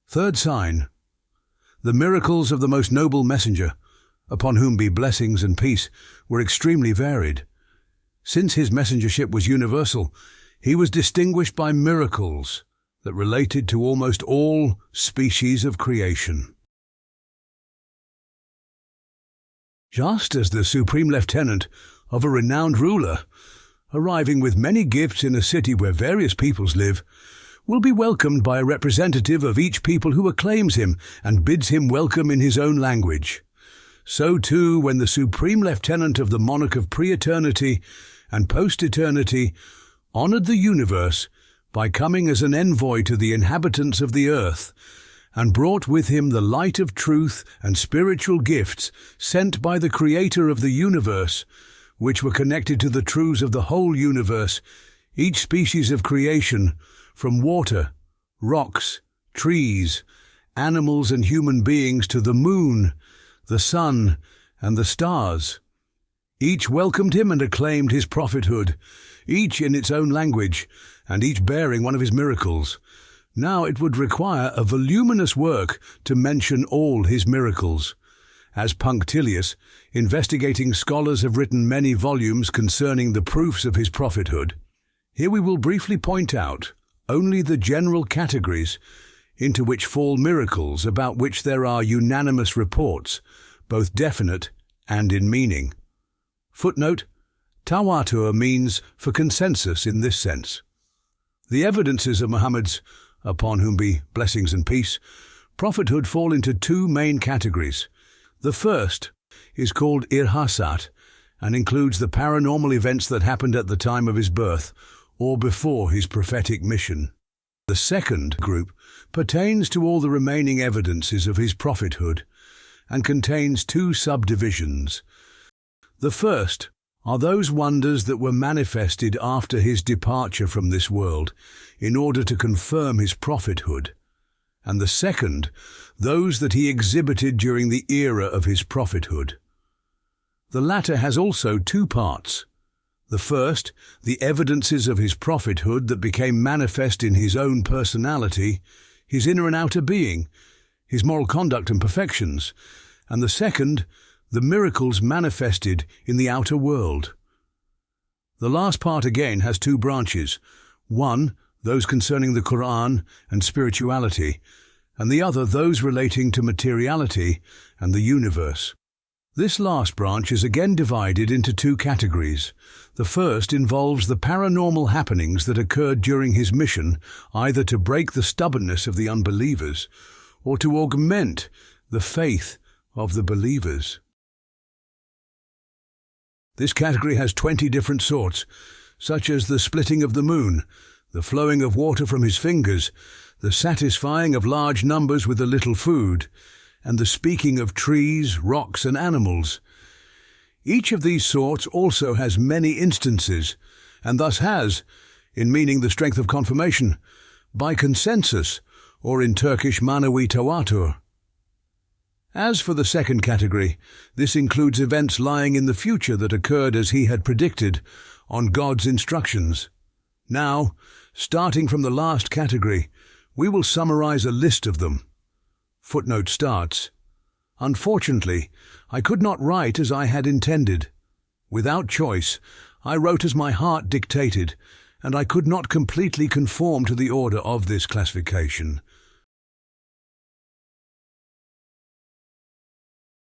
Third sign, the miracles of the most noble messenger, upon whom be blessings and peace, were extremely varied. Since his messengership was universal, he was distinguished by miracles that related to almost all species of creation. Just as the supreme lieutenant of a renowned ruler, arriving with many gifts in a city where various peoples live, will be welcomed by a representative of each people who acclaims him and bids him welcome in his own language, so too when the supreme lieutenant of the monarch of pre-eternity and post-eternity honored the universe by coming as an envoy to the inhabitants of the earth, and brought with him the light of truth and spiritual gifts sent by the Creator of the universe, which were connected to the truths of the whole universe, each species of creation, from water, rocks, trees, animals and human beings to the moon, the sun, and the stars. Each welcomed him and acclaimed his prophethood, each in its own language, and each bearing one of his miracles. Now it would require a voluminous work to mention all his miracles. As punctilious, investigating scholars have written many volumes concerning the proofs of his prophethood. Here we will briefly point out only the general categories into which fall miracles about which there are unanimous reports, both definite and in meaning. Footnote: tawatur means for consensus in this sense. The evidences of Muhammad's, upon whom be blessings and peace, prophethood fall into two main categories. The first is called irhasat and includes the paranormal events that happened at the time of his birth or before his prophetic mission. The second group pertains to all the remaining evidences of his prophethood and contains two subdivisions. The first are those wonders that were manifested after his departure from this world in order to confirm his prophethood, and the second, those that he exhibited during the era of his prophethood. The latter has also two parts. The first, the evidences of his prophethood that became manifest in his own personality, his inner and outer being, his moral conduct and perfections, and the second, the miracles manifested in the outer world. The last part again has two branches, one, those concerning the Quran and spirituality, and the other those relating to materiality and the universe. This last branch is again divided into two categories. The first involves the paranormal happenings that occurred during his mission, either to break the stubbornness of the unbelievers or to augment the faith of the believers. This category has 20 different sorts, such as the splitting of the moon, the flowing of water from his fingers, the satisfying of large numbers with a little food, and the speaking of trees, rocks, and animals. Each of these sorts also has many instances, and thus has, in meaning the strength of confirmation, by consensus, or in Turkish manawi tawatur. As for the second category, this includes events lying in the future that occurred as he had predicted, on God's instructions. Now, starting from the last category, we will summarize a list of them. Footnote starts, "Unfortunately, I could not write as I had intended. Without choice, I wrote as my heart dictated, and I could not completely conform to the order of this classification.